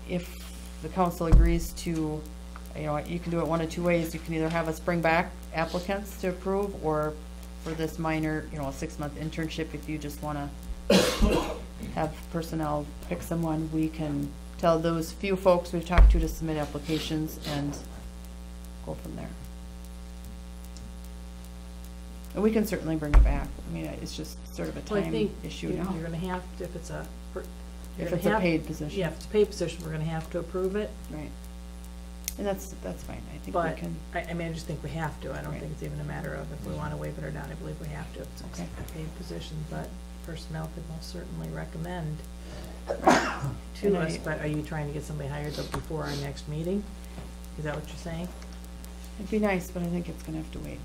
if the council agrees to, you know, you can do it one of two ways. You can either have us bring back applicants to approve, or for this minor, you know, a 6-month internship, if you just want to have personnel pick someone, we can tell those few folks we've talked to submit applications and go from there. And we can certainly bring it back. I mean, it's just sort of a time issue now. You're going to have to, if it's a paid position. Yeah, if it's a paid position, we're going to have to approve it. Right. And that's fine. I think But we can. I mean, I just think we have to. I don't Right. think it's even a matter of if we want to waive it or not. I believe we have to. If it's Okay. a paid position, but personnel could most certainly recommend to And us. But are you trying to get somebody hired up before our next meeting? Is that what you're saying? It'd be nice, but I think it's gonna have to wait.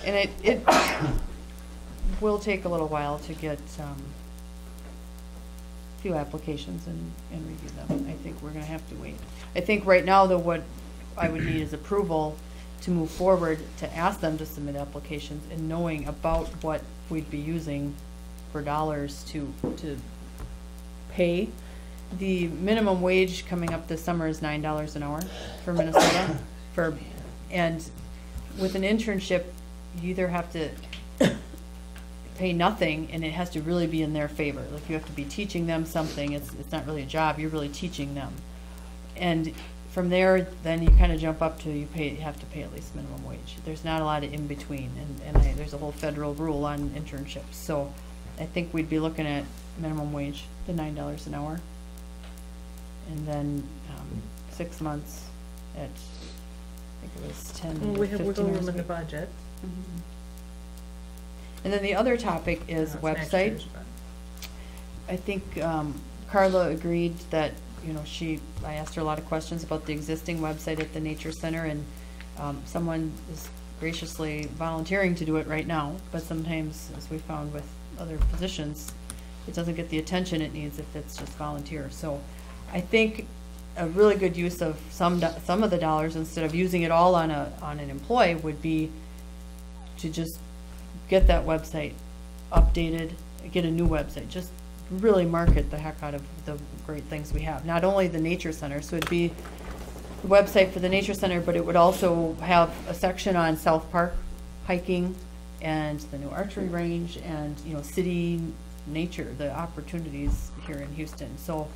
And it will take a little while to get few applications and review them. I think we're gonna have to wait. I think right now, though, what I would need is approval to move forward, to ask them to submit applications, and knowing about what we'd be using for dollars to pay. The minimum wage coming up this summer is $9 an hour for Minnesota. And with an internship, you either have to pay nothing, and it has to really be in their favor. Like, you have to be teaching them something. It's not really a job, you're really teaching them. And from there, then you kind of jump up to you have to pay at least minimum wage. There's not a lot of in between, and there's a whole federal rule on internships. So I think we'd be looking at minimum wage, the $9 an hour, and then 6 months at, I think it was 10 Well, to we have 15 wiggle hours room a in the week. budget. Mhm. And then the other topic is No, it's next website. year's, but- I think Carla agreed that, you know, I asked her a lot of questions about the existing website at the Nature Center, and someone is graciously volunteering to do it right now, but sometimes, as we found with other positions, it doesn't get the attention it needs if it's just volunteer. So I think a really good use of some of the dollars, instead of using it all on an employee, would be to just get that website updated, get a new website, just really market the heck out of the great things we have. Not only the Nature Center, so it'd be the website for the Nature Center, but it would also have a section on South Park hiking and the new archery range and, you know, city nature, the opportunities here in Houston. So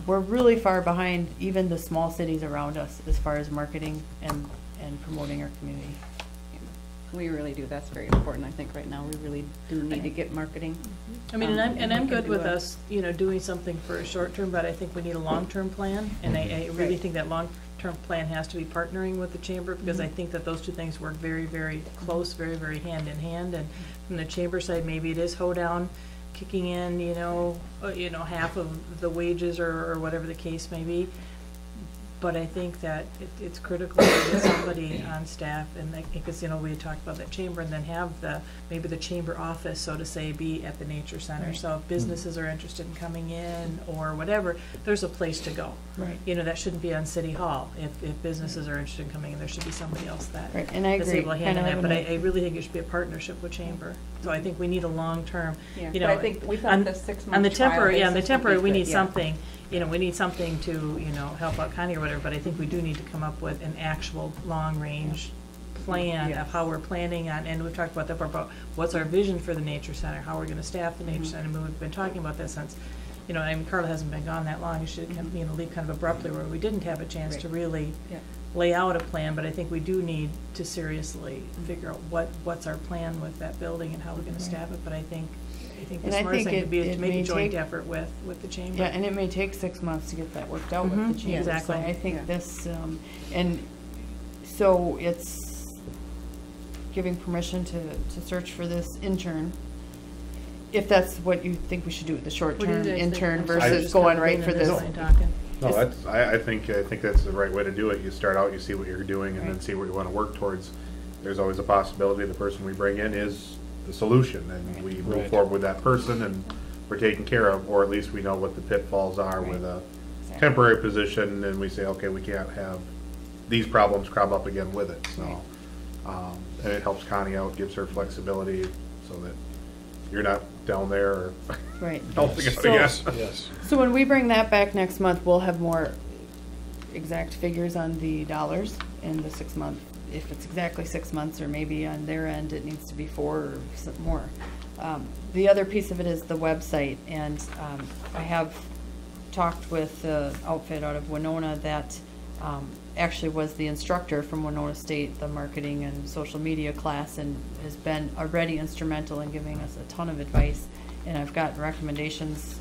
we're really far behind even the small cities around us as far as marketing and promoting our community. We really do. That's very important. I think right now we really do need to get marketing. I mean, and I'm we can good do with it. us, you know, doing something for a short term, but I think we need a long-term plan. And I really Right. think that long-term plan has to be partnering with the chamber, because I think that those two things work very, very close, very, very hand in hand. And from the chamber side, maybe it is hoedown kicking in, you know, half of the wages or whatever the case may be. But I think that it's critical to get somebody on staff, and because, you know, we had talked about that chamber, and then have maybe the chamber office, so to say, be at the Nature Center. Right. So if businesses are interested in coming in or whatever, there's a place to go. Right. You know, that shouldn't be on City Hall. If businesses are interested in coming in, there should be somebody else Right, and I that's agree. able to handle Kind of that. But having I really think it should be a partnership with chamber. So I think we need a long-term, Yeah, you but know. I think we thought on- the 6-month On the trial temporary, yeah, on the basis would be temporary, we good, need yeah. something, you know, we need something to, you know, help out Connie or whatever, but I think we do need to come up with an actual long-range plan Yes. of how we're planning on, and we've talked about that, about what's our vision for the Nature Center, how we're gonna staff the Nature Center. I mean, we've been talking about that since, you know, I mean, Carla hasn't been gone that long. You should, you know, leave kind of abruptly where we didn't have a chance to really Yeah. lay out a plan, but I think we do need to seriously figure out what's our plan with that building and how we're gonna staff it. But I think the And I smartest think thing to be is it to make a may joint take- effort with the chamber. Yeah, and it may take 6 months to get that worked out with Mhm, the chamber. exactly. So I think Yeah. this, and so it's giving permission to search for this intern, if that's what you think we should do, the What do you short-term guys think? intern I'm sorry, versus just going kinda right leaning for in this. this line talking. No, Is- that's, I think that's the right way to do it. You start out, you see what you're doing, and then Right. see what you want to work towards. There's always a possibility the person we bring in is the solution, and we move Right. forward with that person, and we're taken care of, or at least we know what the pitfalls are with a Exactly. temporary position, and we say, okay, we can't have these problems crop up again with it, so. And it helps Connie out, gives her flexibility, so that, you're not down there or Right. helping out So- again. Yes. So when we bring that back next month, we'll have more exact figures on the dollars in the 6 month. If it's exactly 6 months, or maybe on their end, it needs to be 4 or some more. The other piece of it is the website, and I have talked with the outfit out of Winona that actually was the instructor from Winona State, the marketing and social media class, and has been already instrumental in giving us a ton of advice. And I've gotten recommendations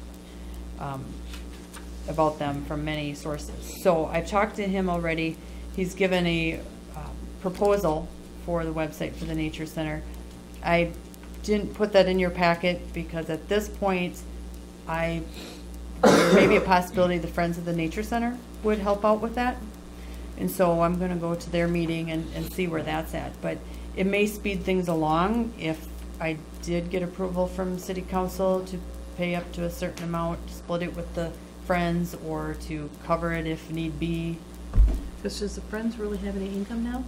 about them from many sources. So I've talked to him already. He's given a proposal for the website for the Nature Center. I didn't put that in your packet because at this point, there may be a possibility the Friends of the Nature Center would help out with that. And so I'm gonna go to their meeting and see where that's at. But it may speed things along if I did get approval from City Council to pay up to a certain amount, split it with the Friends, or to cover it if need be. Does the Friends really have any income now?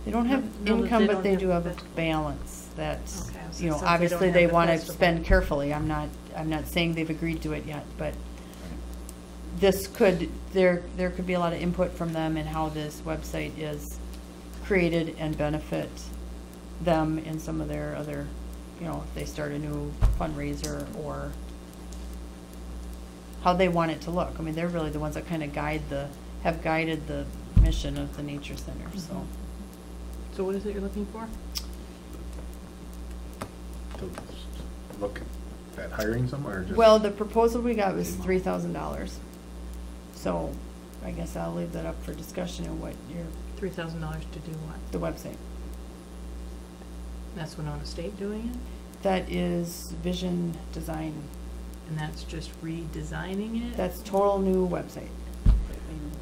They don't have No, they income, but don't they have do have a that. balance that, Okay, I was you know, gonna say, they don't obviously have they the want to festival. spend carefully. I'm not saying they've agreed to it yet, but there could be a lot of input from them in how this website is created and benefit them in some of their other, you know, if they start a new fundraiser or how they want it to look. I mean, they're really the ones that kind of have guided the mission of the Nature Center, so. So what is it you're looking for? To look at hiring someone or just? Well, the proposal we got was $3,000. So I guess I'll leave that up for discussion and what $3,000 to do what? the website. That's Winona State doing it? That is Vision Design. And that's just redesigning it? That's total new website.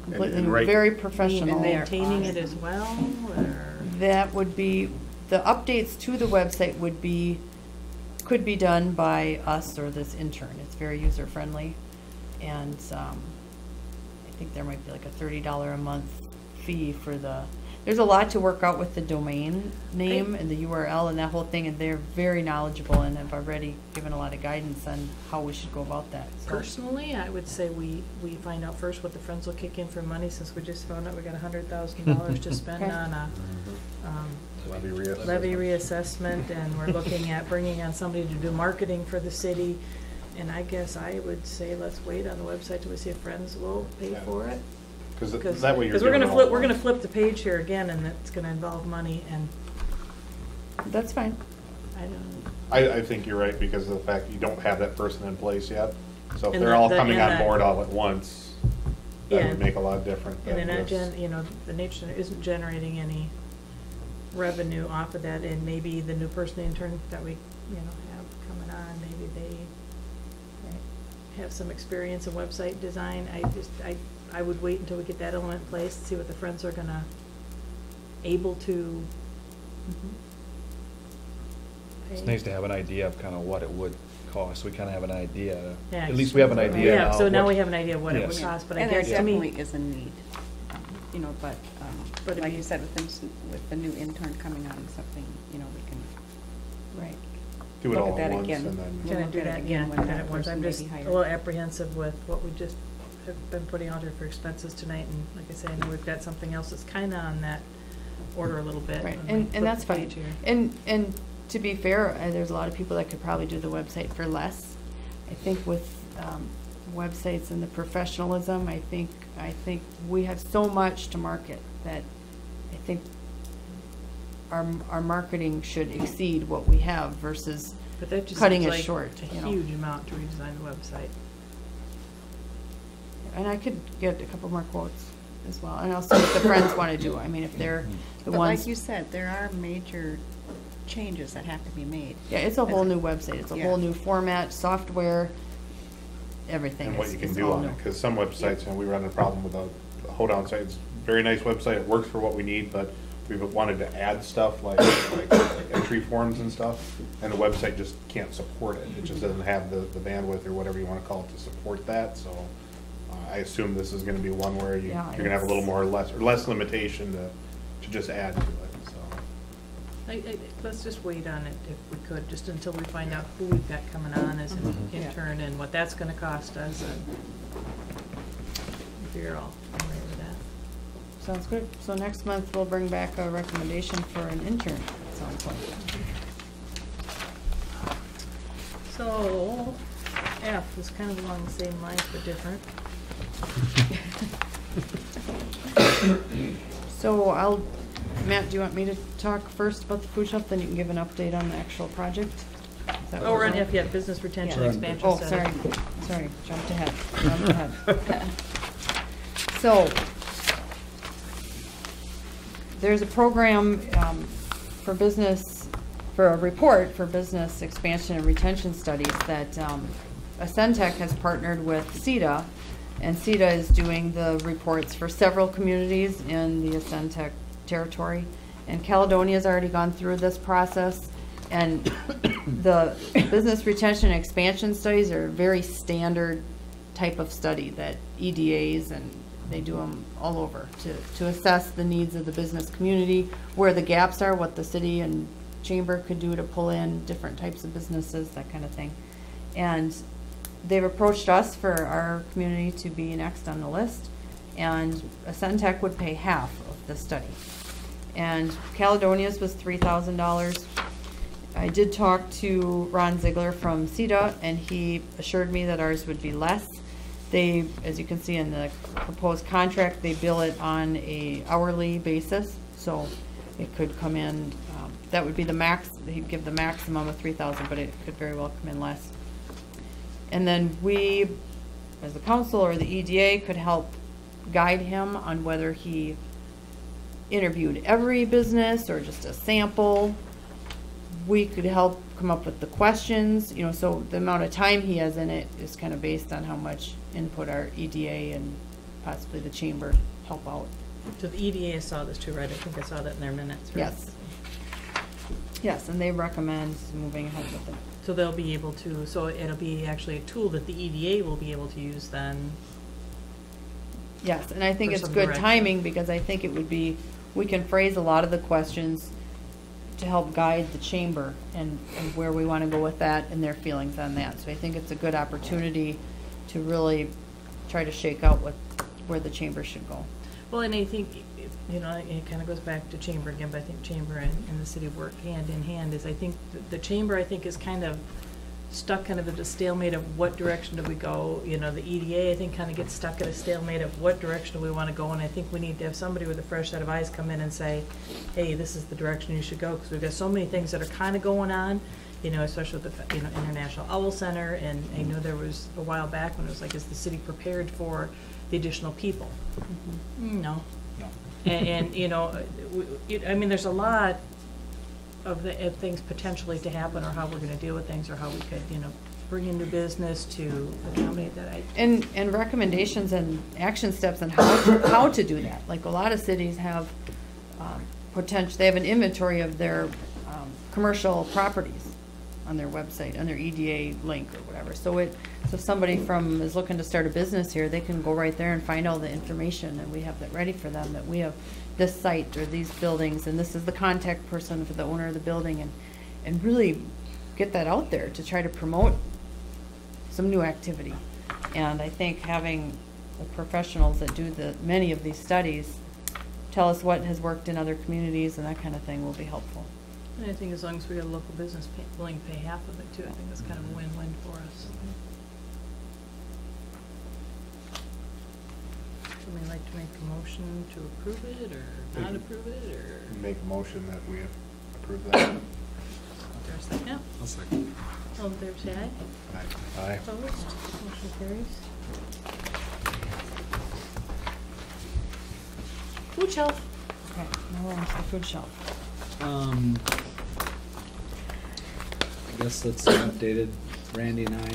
Completely and new, right- very professional. And they are Maintaining it awesome. as well, or? That would be, the updates to the website could be done by us or this intern. It's very user-friendly. And I think there might be like a $30 a month fee for there's a lot to work out with the domain name and the URL and that whole thing, and they're very knowledgeable and have already given a lot of guidance on how we should go about that. So- Personally, I would say we find out first what the Friends will kick in for money, since we just found out we got $100,000 to spend Okay. on a Levy reassessment. levy reassessment, and we're looking at bringing on somebody to do marketing for the city. And I guess I would say let's wait on the website till we see if Friends will pay for it. Because that way you're. Because we're giving gonna all- flip, we're gonna flip the page here again, and it's gonna involve money, and That's fine. I don't. I think you're right because of the fact you don't have that person in place yet. So if And they're all the- coming and on that- board all at once, Yeah. that would make a lot different And than then that just. the Nature Center isn't generating any revenue off of that, and maybe the new person, intern that we, have coming on, maybe they have some experience in website design. I would wait until we get that element in place, see what the Friends are gonna able to It's pay. nice to have an idea of kind of what it would cost. We kind of have an idea. Yeah, At least we have an idea Yeah, now. so now what- we have an idea of what it would Yes. cost, but I And there guess to me. definitely is a need, but But I like mean- you said, with the new intern coming on, something, we can Right. Do it look all at that at once again. and then. We'll Can I look do at it that again again? when Kind that of once. person I'm may just be a hired. little apprehensive with what we just have been putting out here for expenses tonight, and like I say, I know we've got something else that's kind of on that order a little bit. Right, when we flip and that's the fine. page here. And to be fair, there's a lot of people that could probably do the website for less. I think with websites and the professionalism, I think we have so much to market that I think our marketing should exceed what we have versus But that just cutting seems it like short, a you know. huge amount to redesign the website. And I could get a couple more quotes as well, and I'll see what the Friends want to do. I mean, if they're the But ones. like you said, there are major changes that have to be made. Yeah, it's a whole new website. It's a Yeah. whole new format, software, everything. And what is- you can is do all on new. it, because some websites, we run into a problem with the Hoedown site. It's a very nice website, it works for what we need, but we've wanted to add stuff like entry forms and stuff, and the website just can't support it. It just doesn't have the bandwidth or whatever you want to call it to support that, so I assume this is gonna be one where Yeah, you're gonna have a little it's- more, less limitation to just add to it, so. Let's just wait on it if we could, just until we find out who we've got coming on as an Mhm. intern and what that's gonna cost us, and if you're all all right with that. Sounds good. So next month, we'll bring back a recommendation for an intern, sounds like. So, F is kind of along the same lines but different. So Matt, do you want me to talk first about the food shelf, then you can give an update on the actual project? Is that Oh, what we're on on? F yet, business retention Yeah. expansion Oh, center. sorry, jumped ahead. So, there's a program for business, for a report for business expansion and retention studies that Ascentech has partnered with CETA, and CETA is doing the reports for several communities in the Ascentech territory. And Caledonia's already gone through this process, and the business retention and expansion studies are a very standard type of study that EDAs, and they do them all over to assess the needs of the business community, where the gaps are, what the city and chamber could do to pull in different types of businesses, that kind of thing. And they've approached us for our community to be next on the list, and Ascentech would pay half of the study. And Caledonia's was $3,000. I did talk to Ron Ziegler from CETA, and he assured me that ours would be less. They, as you can see in the proposed contract, they bill it on a hourly basis, so it could come in, that would be the max, he'd give the maximum of 3,000, but it could very well come in less. And then we, as the council or the EDA, could help guide him on whether he interviewed every business or just a sample. We could help come up with the questions, you know, so the amount of time he has in it is kind of based on how much input our EDA and possibly the chamber help out. So the EDA saw this too, right? I think I saw that in their minutes, right? Yes. Yes, and they recommend moving ahead with it. So they'll be able to, so it'll be actually a tool that the EDA will be able to use then. Yes, and I think For it's some good direction. timing, because I think it would be, we can phrase a lot of the questions to help guide the chamber and where we want to go with that and their feelings on that. So I think it's a good opportunity to really try to shake out where the chamber should go. Well, and I think, you know, it kind of goes back to chamber again, but I think chamber and the city work hand in hand. Is I think the chamber, I think, is kind of stuck kind of at a stalemate of what direction do we go. You know, the EDA, I think, kind of gets stuck at a stalemate of what direction do we want to go, and I think we need to have somebody with a fresh set of eyes come in and say, hey, this is the direction you should go, because we've got so many things that are kind of going on, you know, especially with the, you know, International Owl Center, and I know there was a while back when it was like, is the city prepared for the additional people? No. No. And you know, I mean, there's a lot of things potentially to happen, or how we're gonna deal with things, or how we could, you know, bring in new business to accommodate that. And recommendations and action steps on how to do that. Like a lot of cities have potential, they have an inventory of their commercial properties on their website, on their EDA link or whatever. So if somebody is looking to start a business here, they can go right there and find all the information, and we have that ready for them, that we have this site or these buildings, and this is the contact person for the owner of the building, and really get that out there to try to promote some new activity. And I think having the professionals that do many of these studies tell us what has worked in other communities and that kind of thing will be helpful. And I think as long as we got a local business willing to pay half of it too, I think that's kind of a win-win for us. Somebody like to make a motion to approve it, or not approve it, or? Make a motion that we approve that. Is there a second? I'll second. All in favor, say aye. Aye. Opposed? Motion carries. Food shelf. Okay, now we're on to the food shelf. I guess that's updated. Randy and I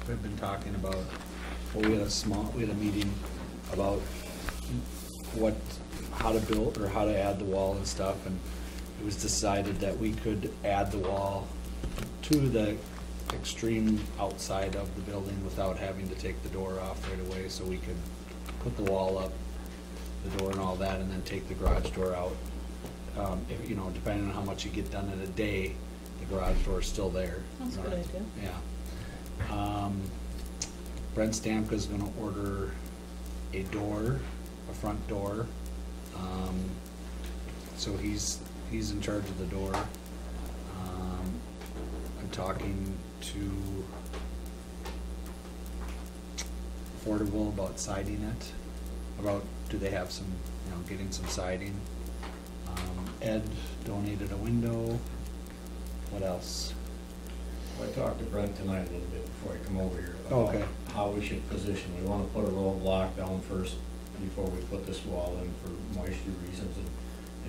have been talking about, well, we had a meeting about how to build or how to add the wall and stuff, and it was decided that we could add the wall to the extreme outside of the building without having to take the door off right away, so we could put the wall up, the door and all that, and then take the garage door out if, you know, depending on how much you get done in a day, the garage door is still there. That's a good idea. Yeah. Brent Stamka's gonna order a door, a front door. So he's in charge of the door. I'm talking to Affordable about siding it, about do they have some, you know, getting some siding. Ed donated a window. What else? I talked to Brent tonight a little bit before I come over here. Oh, about okay. How we should position. We wanna put a row of block down first before we put this wall in for moisture reasons, and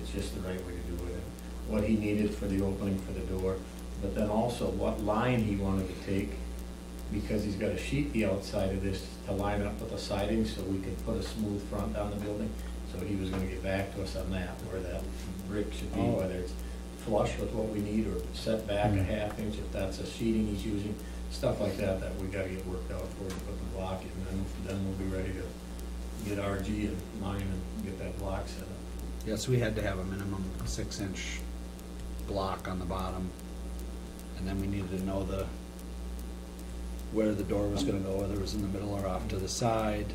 it's just the right way to do it. What he needed for the opening for the door, but then also what line he wanted to take, because he's got to sheet the outside of this to line up with the siding, so we could put a smooth front on the building. So he was gonna get back to us on that, where that brick should be, Oh. whether it's flush with what we need or set back a Hmm. half inch, if that's a sheeting he's using, stuff like that, that we gotta get worked out before we put the block in, and then we'll be ready to get RG and line and get that block set up. Yes, we had to have a minimum 6-inch block on the bottom, and then we needed to know where the door was gonna go, whether it was in the middle or off to the side,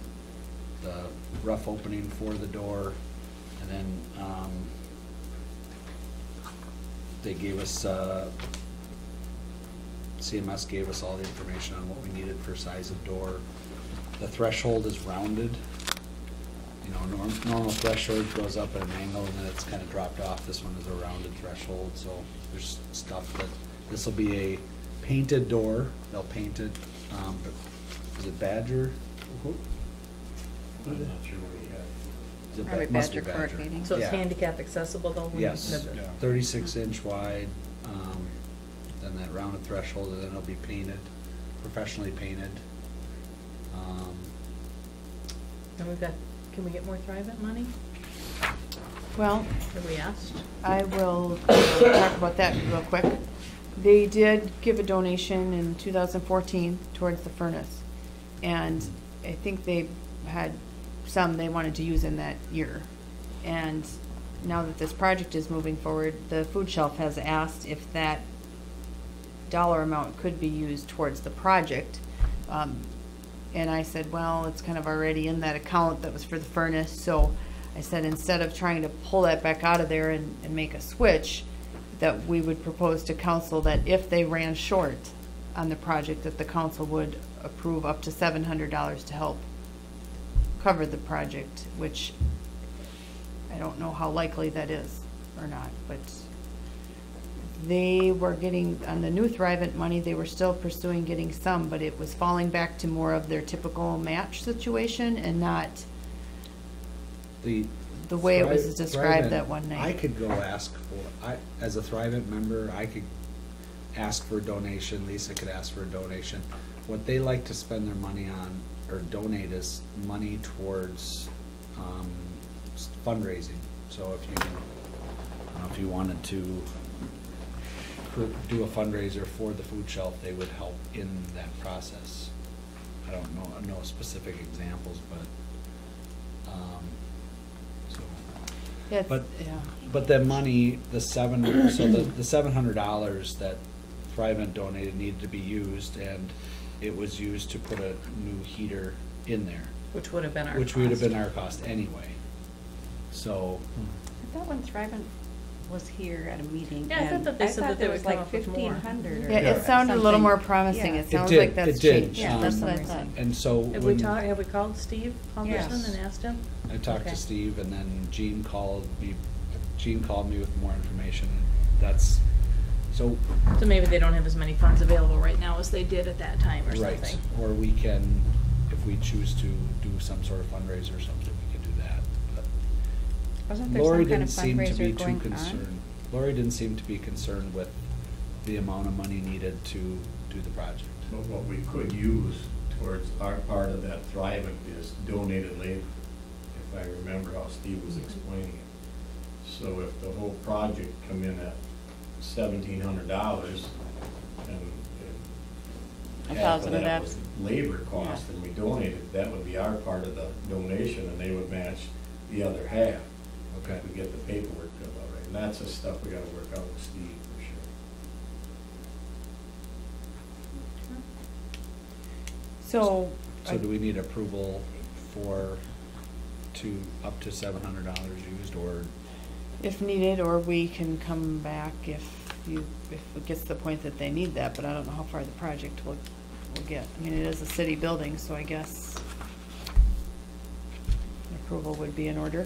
the rough opening for the door, and then, they gave us, CMS gave us all the information on what we needed for size of door. The threshold is rounded. You know, normal threshold goes up at an angle and then it's kind of dropped off. This one is a rounded threshold, so there's stuff that, this will be a painted door. They'll paint it, is it Badger? I'm not sure what he had. Is it Probably must be Badger corrugating. So it's Yeah. handicap accessible though? when you- Yes, 36-inch wide, then that rounded threshold, and then it'll be painted, professionally painted. And we've got, can we get more Thrivent money? Well, Have we asked? I will talk about that real quick. They did give a donation in 2014 towards the furnace. And I think they had some they wanted to use in that year. And now that this project is moving forward, the food shelf has asked if that dollar amount could be used towards the project. And I said, well, it's kind of already in that account that was for the furnace, so I said, instead of trying to pull that back out of there and make a switch, that we would propose to council that if they ran short on the project, that the council would approve up to $700 to help cover the project, which I don't know how likely that is or not, but they were getting, on the new Thrivent money, they were still pursuing getting some, but it was falling back to more of their typical match situation and not The way it was Thrive- described Thrivent, that one night. I could go ask for, as a Thrivent member, I could ask for a donation, Lisa could ask for a donation. What they like to spend their money on, or donate, is money towards fundraising. So if you wanted to do a fundraiser for the food shelf, they would help in that process. I don't know specific examples, but, so. Yeah, But, yeah. but that money, the $700 that Thrivent donated needed to be used, and it was used to put a new heater in there, Which would have been our which would have been cost. our cost anyway. So, I thought when Thrivent was here at a meeting, Yeah, I thought and that they I said thought that they there would was come like up with more. 1,500 or Yeah, it sounded a little something. more promising. Yeah. It sounds did, like that's it did. changed. Yeah, for that's some what I reason. thought. and so Have we when have we called Steve Halverson Yes. and asked him? I talked Okay. to Steve, and then Gene called me with more information, and that's, so, So maybe they don't have as many funds available right now as they did at that time or right, something. or we can, if we choose to do some sort of fundraiser or something, we can do that, but Wasn't there Lori some kind didn't of seem to be fundraiser too going concerned. on? Lori didn't seem to be concerned with the amount of money needed to do the project. But what we could use towards our part of that Thrivent is donated labor, if I remember how Steve was explaining it. So if the whole project come in at $1,700, and A half thousand of of that that. was labor cost, Yeah. and we donated, that would be our part of the donation, and they would match the other half. Okay. If we get the paperwork filled out right, and that's the stuff we gotta work out with Steve for sure. So, So do we need approval for up to $700 used, or? if needed, or we can come back if it gets to the point that they need that, but I don't know how far the project will get. I mean, it is a city building, so I guess an approval would be in order.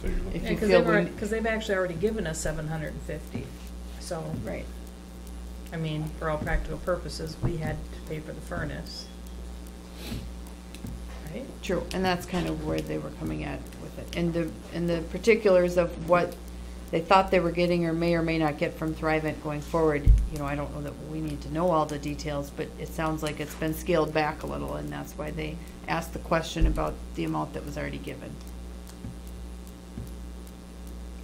So you're looking, If Yeah, you because feel they've, we- because they've actually already given us 750, so. Right. I mean, for all practical purposes, we had to pay for the furnace. Right? True, and that's kind of where they were coming at with it. And the particulars of what they thought they were getting or may not get from Thrivent going forward, you know, I don't know that we need to know all the details, but it sounds like it's been scaled back a little, and that's why they asked the question about the amount that was already given.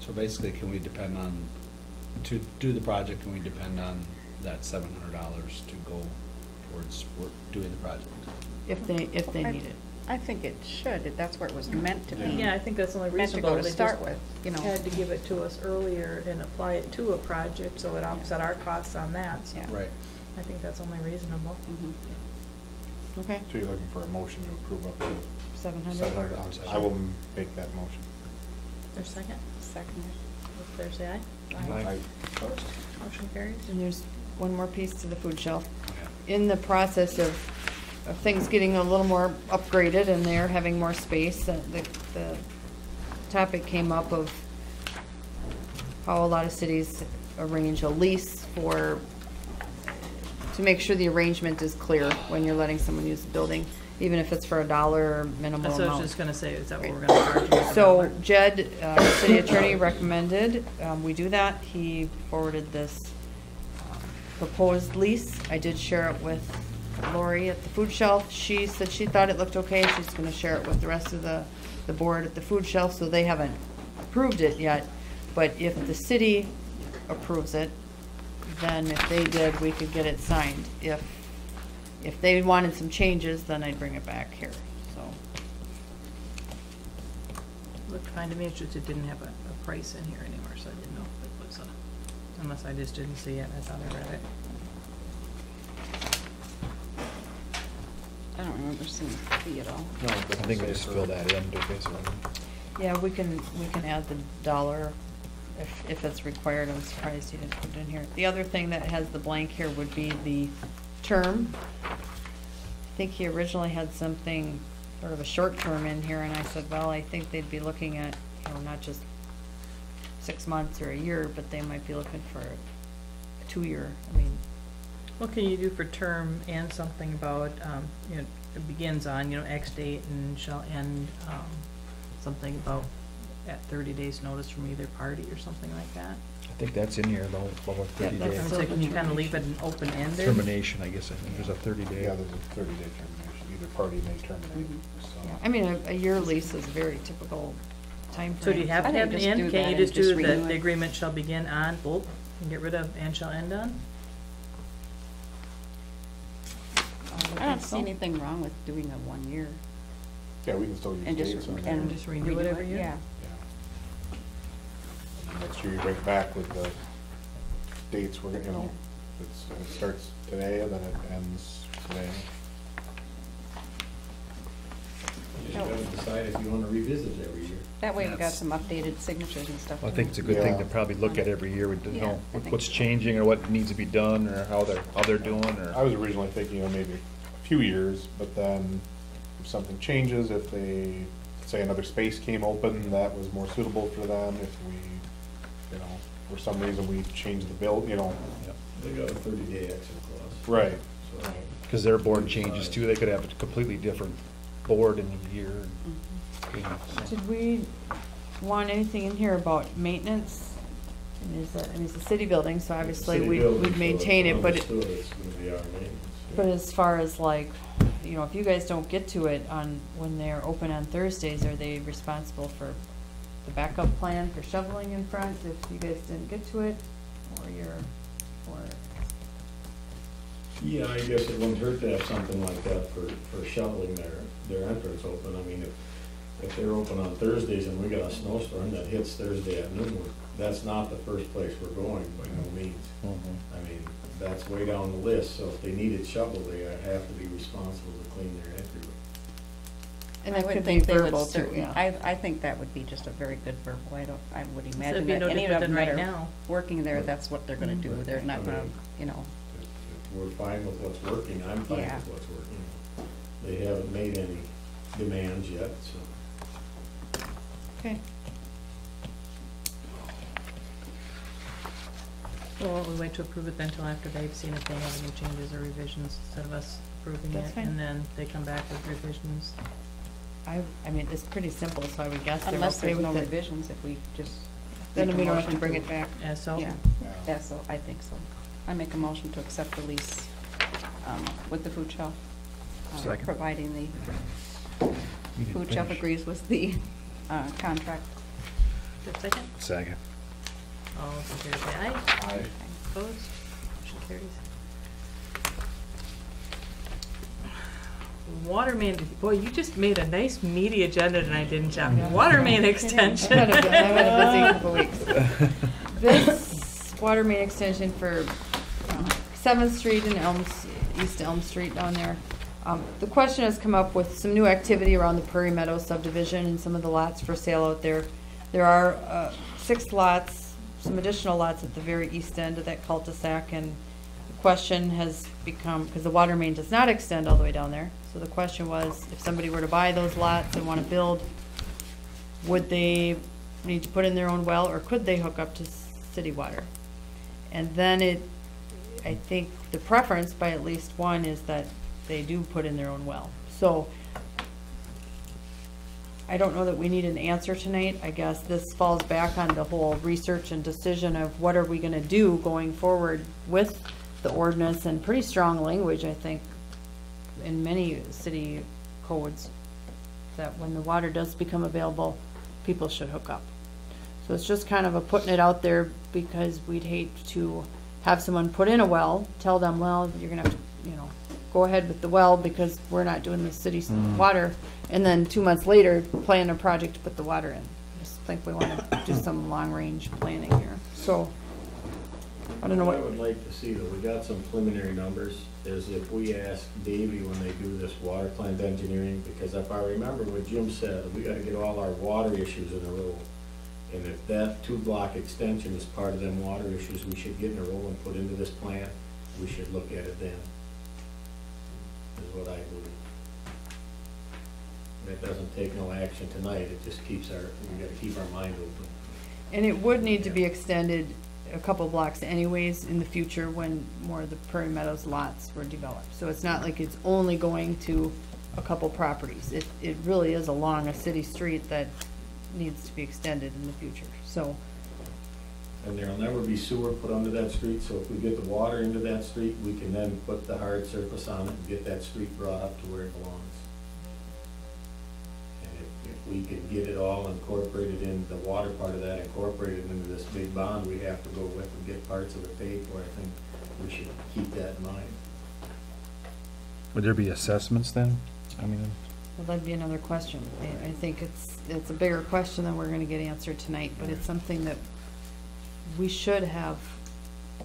So basically, can we depend on, to do the project, can we depend on that $700 to go towards doing the project? If they need it. I think it should, that's where it was meant to be. Yeah, I think that's only Meant to reasonable. go to They start just with, you know. had to give it to us earlier and apply it to a project, so it offset our costs on that, so Yeah. Right. I think that's only reasonable. Mhm. Okay, so you're looking for a motion to approve up to $700. $700. I will make that motion. There's a second? Second. If there's say aye. I- Motion carries. And there's one more piece to the food shelf. Okay. In the process of things getting a little more upgraded and they're having more space, the topic came up of how a lot of cities arrange a lease to make sure the arrangement is clear when you're letting someone use the building, even if it's for $1 or minimal That's what I was amount. just gonna say, is that what we're gonna charge them? So Jed, city attorney, recommended we do that. He forwarded this proposed lease. I did share it with Lori at the food shelf. She said she thought it looked okay. She's gonna share it with the rest of the board at the food shelf, so they haven't approved it yet. But if the city approves it, then if they did, we could get it signed. If they wanted some changes, then I'd bring it back here, so. Looked fine to me, it's just it didn't have a price in here anywhere, so I didn't know if it was unless I just didn't see it, I thought I read it. I don't remember seeing the fee at all. No, I think we just fill that in, do basically. Yeah, we can add the dollar if it's required. I'm surprised you didn't put it in here. The other thing that has the blank here would be the term. I think he originally had something, sort of a short term in here, and I said, well, I think they'd be looking at, you know, not just 6 months or a year, but they might be looking for a 2-year. I mean, What can you do for term and something about, you know, it begins on, you know, X date and shall end, something about at 30 days notice from either party or something like that? I think that's in here, though, about Yeah, 30 that's I day would say, can you kind of leave it an open-ended? termination, I guess. I think there's a 30-day. Yeah, there's a 30-day termination. Either party may terminate, so. yeah, I mean, a year lease is a very typical timeframe. So do you have I to have think an just do end? that Can't you and just just do renew that the it. agreement shall begin on, both, and get rid of and shall end on? I don't see anything wrong with doing a 1 year Yeah, we can still use and just, dates on there. and Just renew it every year? Yeah. Yeah. Next year you bring it back with the dates, we're gonna, you know, it starts today and then it ends today. You just gotta decide if you wanna revisit it every year. That way we got That's- some updated signatures and stuff. Well, I think it's a good thing to Yeah. probably look at every year, we don't Yeah, know I think what's so. changing or what needs to be done or how they're doing I or. was originally thinking, you know, maybe a few years, but then if something changes, if they, say another space came open that was more suitable for them, if we, you know, for some reason we changed the build, you know. They got a 30-day exit clause. Right. So, Because their board changes too, they could have a completely different board in a year. Mm-hmm. You know, so. Did we want anything in here about maintenance? I mean, it's a city building, so obviously city we'd building, so maintain it's it, but understood it's gonna be our maintenance. but as far as like, you know, if you guys don't get to it when they're open on Thursdays, are they responsible for the backup plan for shoveling in front if you guys didn't get to it? Or Yeah, I guess it wouldn't hurt to have something like that for shoveling their entrance open. I mean, if they're open on Thursdays and we got a snowstorm that hits Thursday at noon, that's not the first place we're going by no means. I mean, that's way down the list, so if they need it shoveled, they have to be responsible to clean their entryway. And I that would could be think they would verbal too, certainly, yeah. I think that would be just a very good verbal. I would So imagine it'd be that no any different of them than that right are now. working there, that's what they're gonna do. They're not gonna, you know, If we're fine with what's working, I'm fine Yeah. with what's working. They haven't made any demands yet, so. Okay. Well, we wait to approve it then until after they've seen if they have any changes or revisions instead of us approving That's it. fine. And then they come back with revisions. I mean, it's pretty simple, so I would guess they're unless okay there's no with it. revisions, if we just. Then make a we don't have to motion bring it back. As so, Yeah, yeah, so I think so. I make a motion to accept the lease with the food shelf, Second. providing the You didn't food shelf finish. agrees with the contract. good second. Second. All those in favor say aye. Aye. Opposed? Motion carries. Water main, boy, you just made a nice meaty agenda tonight, didn't you? Water main extension. I've had a busy couple weeks. This water main extension for 7th Street and East Elm Street down there. The question has come up with some new activity around the Prairie Meadows subdivision and some of the lots for sale out there. There are 6 lots, some additional lots at the very east end of that cul-de-sac, and the question has become, because the water main does not extend all the way down there, so the question was, if somebody were to buy those lots and want to build, would they need to put in their own well, or could they hook up to city water? And then I think the preference by at least one is that they do put in their own well. So I don't know that we need an answer tonight. I guess this falls back on the whole research and decision of what are we gonna do going forward with the ordinance, and pretty strong language, I think, in many city codes, that when the water does become available, people should hook up. So it's just kind of a putting it out there, because we'd hate to have someone put in a well, tell them, well, you're gonna have to, go ahead with the well because we're not doing the city's water, and then 2 months later, plan a project to put the water in. Just think we wanna do some long-range planning here, so, I don't know What I what, would like to see, though, we got some preliminary numbers, is if we ask Davy when they do this water plant engineering, because if I remember what Jim said, we gotta get all our water issues in a row. And if that 2-block extension is part of them water issues, we should get in a row and put into this plan, we should look at it then. Is what I believe. And it doesn't take no action tonight, it just keeps we gotta keep our mind open. and it would need to be extended a couple blocks anyways in the future when more of the Prairie Meadows lots were developed. So it's not like it's only going to a couple properties. It really is along a city street that needs to be extended in the future, so. And there'll never be sewer put under that street, so if we get the water into that street, we can then put the hard surface on it and get that street brought up to where it belongs. And if we could get it all incorporated in, the water part of that incorporated into this big bond we have to go with and get parts of it paid for, I think we should keep that in mind. Would there be assessments then? I mean, Well, that'd be another question. I think it's a bigger question than we're gonna get answered tonight, but it's something that we should have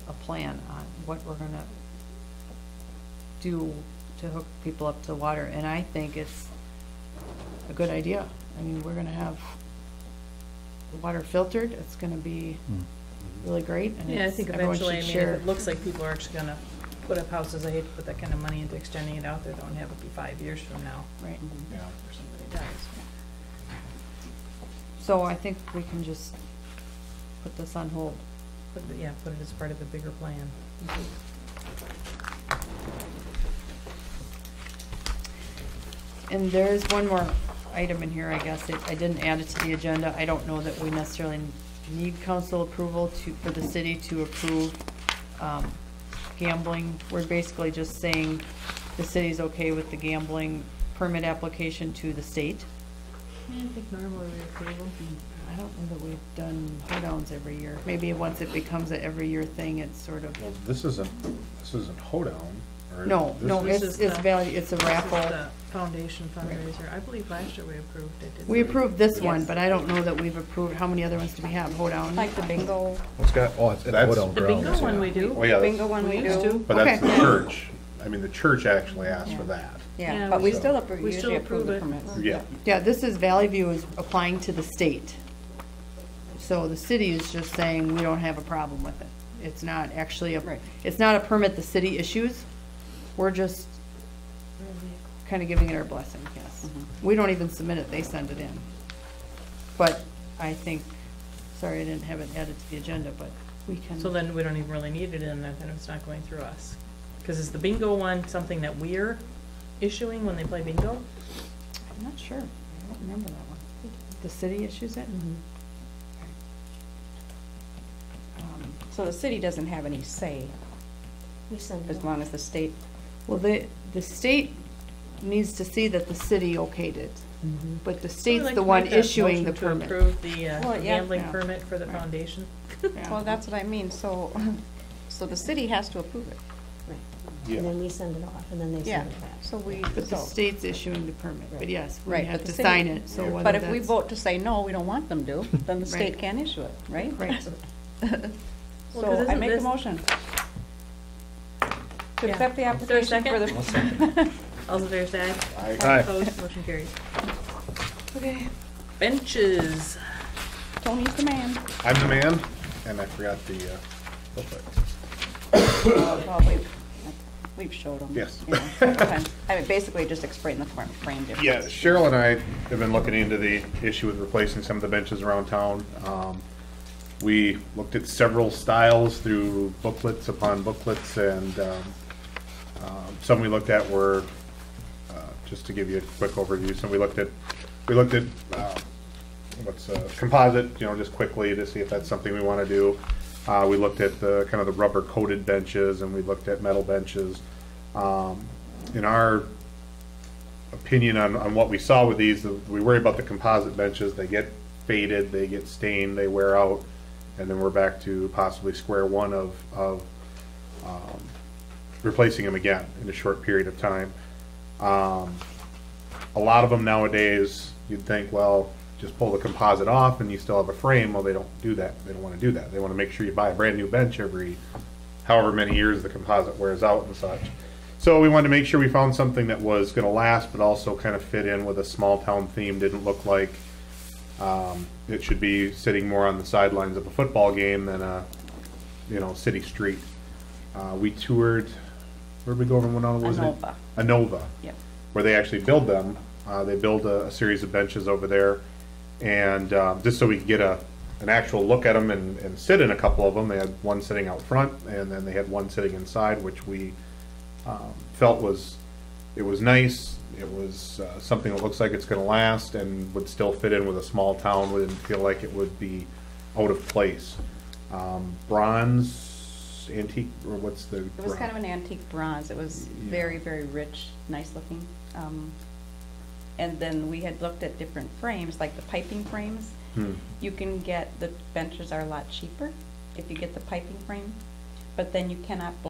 a plan on what we're gonna do to hook people up to water, and I think it's a good idea. I mean, we're gonna have the water filtered, it's gonna be really great, and Yeah, I think everyone eventually, should if share. it looks like people are actually gonna put up houses, I hate to put that kind of money into extending it out there, don't have it be 5 years from now. Right, Yeah. Or somebody dies. so I think we can just put this on hold. Put it as part of a bigger plan. And there's one more item in here, I guess. I didn't add it to the agenda. I don't know that we necessarily need council approval for the city to approve gambling. We're basically just saying the city's okay with the gambling permit application to the state. I think normally we approve them. I don't know that we've done hoedowns every year. Maybe once it becomes an every year thing, it's sort of, Well, this isn't hoedown, Or No, this no, is- it's value, it's a raffle. This is the foundation fundraiser. I believe last year we approved it, didn't We approved this one, Yes. but I don't know that we've approved, how many other ones do we have? Hold on. Like the bingo, It's got, oh, it's at That's- Hoedown The bingo Grounds, one yeah. we do. Oh, yeah, that's- bingo one We we used do. to. But that's Okay. the church. I mean, the church actually asked for that. Yeah, Yeah, but we- we still we still usually approve approve the it. permits. Yeah. Yeah, this is Valley View is applying to the state. So the city is just saying we don't have a problem with it. It's not actually Right. it's not a permit the city issues. We're just kind of giving it our blessing, yes. We don't even submit it, they send it in. But I think, sorry, I didn't have it added to the agenda, but we can. So then we don't even really need it in there, then it's not going through us. Because is the bingo one something that we're issuing when they play bingo? I'm not sure. I don't remember that one. The city issues it? So the city doesn't have any say, We send as it. long as the state, Well, the state needs to see that the city okayed it. But the So I'd state's like the to one make that issuing the motion to permit. approve the Well, yeah. gambling Yeah. permit for the Right. foundation. Yeah. well, that's what I mean, so, so the city has to approve it. Right. Yeah. And then we send it off, and then they Yeah, send it back. so we, But the so, state's issuing the permit, but yes, we Right, have but to the city- sign it, so whether but if we that's- vote to say no, we don't want them to, then the state Right. can't issue it, right? Right. Well, 'cause So I isn't make a this- motion. To Yeah. accept the Is there a application for second? the. All those in favor say aye. I- Aye. Opposed, motion carries. Okay. Benches. Tony's the man. I'm the man, and I forgot the booklet. Well, we've showed them. Yes. you know, sometimes. I mean, basically just explain the frame difference. Yeah, Cheryl and I have been looking into the issue with replacing some of the benches around town. We looked at several styles through booklets upon booklets, and some we looked at were, just to give you a quick overview, some we looked at what's composite, you know, just quickly to see if that's something we want to do. We looked at the kind of the rubber coated benches, and we looked at metal benches. In our opinion on what we saw with these, we worry about the composite benches. They get faded, they get stained, they wear out, and then we're back to possibly square one of replacing them again in a short period of time. A lot of them nowadays, you'd think, well, just pull the composite off and you still have a frame. Well, they don't do that. They don't want to do that. They want to make sure you buy a brand new bench every however many years the composite wears out and such. So we wanted to make sure we found something that was going to last, but also kind of fit in with a small town theme. Didn't look like it should be sitting more on the sidelines of a football game than a, city street. We toured, where'd we go over one other, was it? Anova. Anova, Yep. where they actually build them. They build a series of benches over there, and just so we could get an actual look at them and sit in a couple of them. They had one sitting out front, and then they had one sitting inside, which we felt was nice. It was something that looks like it's going to last and would still fit in with a small town. We didn't feel like it would be out of place. Bronze, antique, or what's the? It was kind of an antique bronze. It was Yeah. very, very rich, nice looking. And then we had looked at different frames, like the piping frames. You can get, the benches are a lot cheaper if you get the piping frame, but then you cannot